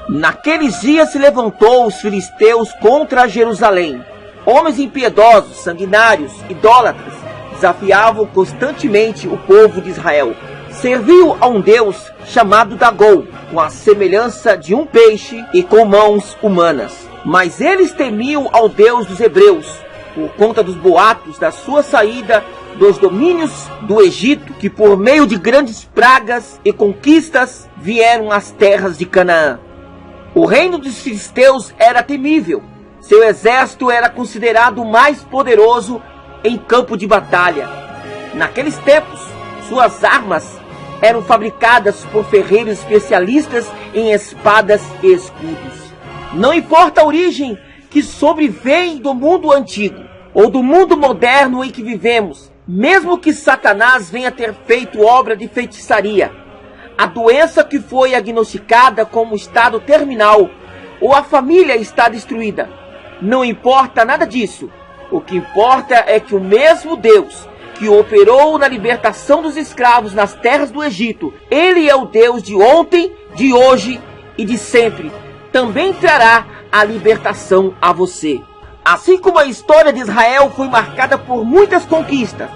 Naqueles dias se levantou os filisteus contra Jerusalém. Homens impiedosos, sanguinários, idólatras, desafiavam constantemente o povo de Israel. Serviam a um deus chamado Dagom, com a semelhança de um peixe e com mãos humanas. Mas eles temiam ao Deus dos hebreus, por conta dos boatos da sua saída dos domínios do Egito, que por meio de grandes pragas e conquistas vieram às terras de Canaã. O reino dos filisteus era temível. Seu exército era considerado o mais poderoso em campo de batalha. Naqueles tempos, suas armas eram fabricadas por ferreiros especialistas em espadas e escudos. Não importa a origem que sobrevém do mundo antigo ou do mundo moderno em que vivemos, mesmo que Satanás venha ter feito obra de feitiçaria, a doença que foi diagnosticada como estado terminal ou a família está destruída, não importa nada disso. O que importa é que o mesmo Deus que operou na libertação dos escravos nas terras do Egito, Ele é o Deus de ontem, de hoje e de sempre. Também trará a libertação a você. Assim como a história de Israel foi marcada por muitas conquistas,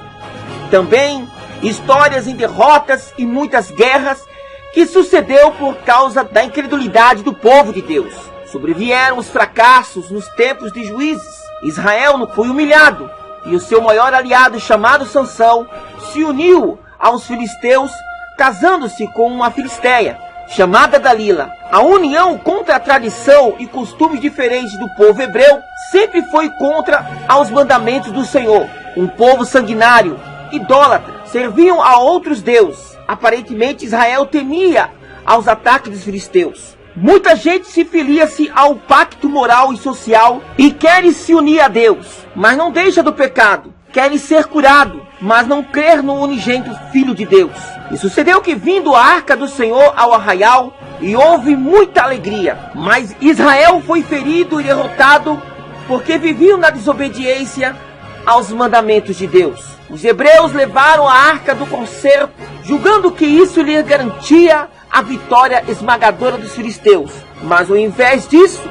também histórias em derrotas e muitas guerras que sucedeu por causa da incredulidade do povo de Deus. Sobrevieram os fracassos nos tempos de Juízes. Israel não foi humilhado, e o seu maior aliado, chamado Sansão, se uniu aos filisteus, casando-se com uma filisteia, chamada Dalila. A união contra a tradição e costumes diferentes do povo hebreu sempre foi contra aos mandamentos do Senhor. Um povo sanguinário, idólatra, serviam a outros deuses. Aparentemente Israel temia aos ataques dos filisteus. Muita gente se filia-se ao pacto moral e social e quer se unir a Deus, mas não deixa do pecado. Quer ser curado, mas não crer no unigênito Filho de Deus. E sucedeu que, vindo a arca do Senhor ao arraial, e houve muita alegria. Mas Israel foi ferido e derrotado, porque viviam na desobediência aos mandamentos de Deus. Os hebreus levaram a arca do concerto, julgando que isso lhes garantia a vitória esmagadora dos filisteus. Mas ao invés disso,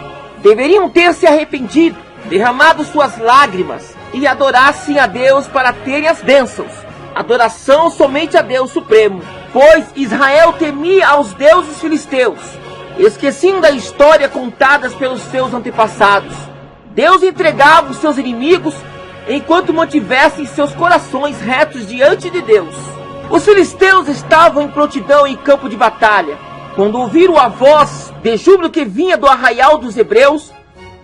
deveriam ter se arrependido, derramado suas lágrimas e adorassem a Deus para terem as bênçãos. Adoração somente a Deus Supremo, pois Israel temia aos deuses filisteus, esqueciam da história contada pelos seus antepassados. Deus entregava os seus inimigos enquanto mantivessem seus corações retos diante de Deus. Os filisteus estavam em prontidão em campo de batalha. Quando ouviram a voz de júbilo que vinha do arraial dos hebreus,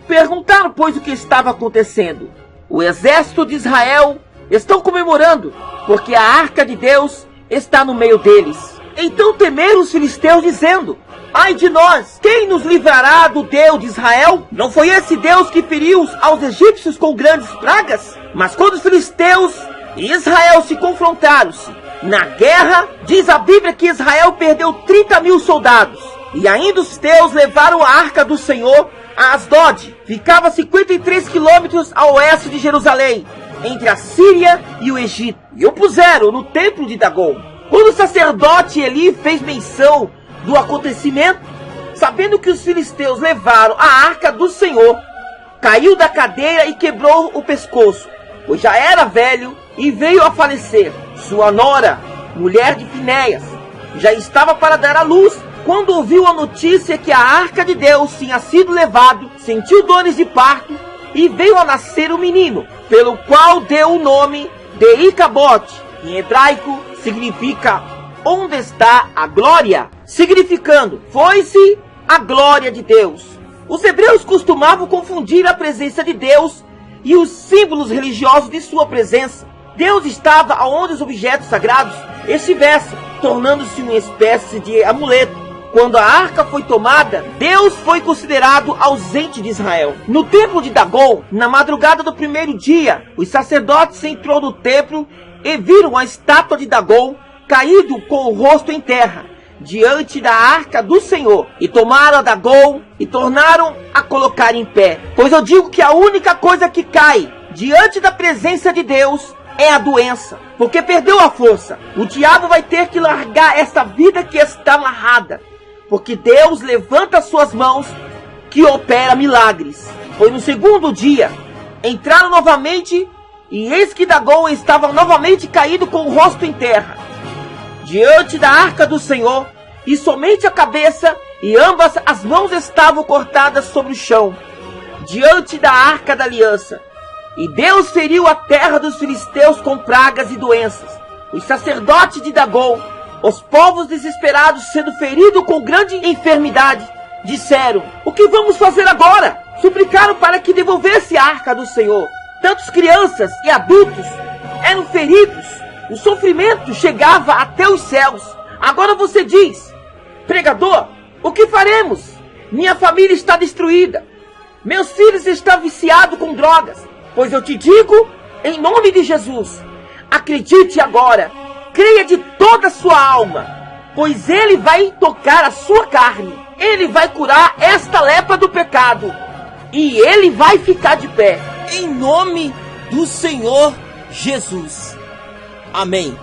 perguntaram, pois, o que estava acontecendo. O exército de Israel estão comemorando, porque a arca de Deus está no meio deles. Então temeram os filisteus, dizendo: ai de nós, quem nos livrará do Deus de Israel? Não foi esse Deus que feriu aos egípcios com grandes pragas? Mas quando os filisteus e Israel se confrontaram-se na guerra, diz a Bíblia que Israel perdeu 30.000 soldados. E ainda os filisteus levaram a arca do Senhor a Asdod. Ficava a 53 quilômetros a oeste de Jerusalém, entre a Síria e o Egito. E o puseram no templo de Dagom. Quando o sacerdote Eli fez menção do acontecimento, sabendo que os filisteus levaram a arca do Senhor, caiu da cadeira e quebrou o pescoço, pois já era velho e veio a falecer. Sua nora, mulher de Finéias, já estava para dar à luz. Quando ouviu a notícia que a arca de Deus tinha sido levado, sentiu dores de parto e veio a nascer um menino, pelo qual deu o nome de Icabote. Em hebraico significa onde está a glória, significando foi-se a glória de Deus. Os hebreus costumavam confundir a presença de Deus e os símbolos religiosos de sua presença. Deus estava aonde os objetos sagrados estivessem, tornando-se uma espécie de amuleto. Quando a arca foi tomada, Deus foi considerado ausente de Israel. No templo de Dagom, na madrugada do primeiro dia, os sacerdotes entrou no templo e viram a estátua de Dagom caído com o rosto em terra, diante da arca do Senhor. E tomaram a Dagom e tornaram a colocar em pé. Pois eu digo que a única coisa que cai diante da presença de Deus é a doença, porque perdeu a força. O diabo vai ter que largar essa vida que está amarrada, porque Deus levanta suas mãos que opera milagres. Foi no segundo dia, entraram novamente, e eis que Dagom estava novamente caído com o rosto em terra, diante da arca do Senhor, e somente a cabeça e ambas as mãos estavam cortadas sobre o chão, diante da arca da aliança. E Deus feriu a terra dos filisteus com pragas e doenças. Os sacerdotes de Dagom, os povos desesperados, sendo feridos com grande enfermidade, disseram: o que vamos fazer agora? Suplicaram para que devolvesse a arca do Senhor. Tantos crianças e adultos eram feridos. O sofrimento chegava até os céus. Agora você diz: pregador, o que faremos? Minha família está destruída. Meus filhos estão viciados com drogas. Pois eu te digo, em nome de Jesus, acredite agora, creia de toda a sua alma, pois Ele vai tocar a sua carne, Ele vai curar esta lepra do pecado, e Ele vai ficar de pé, em nome do Senhor Jesus. Amém.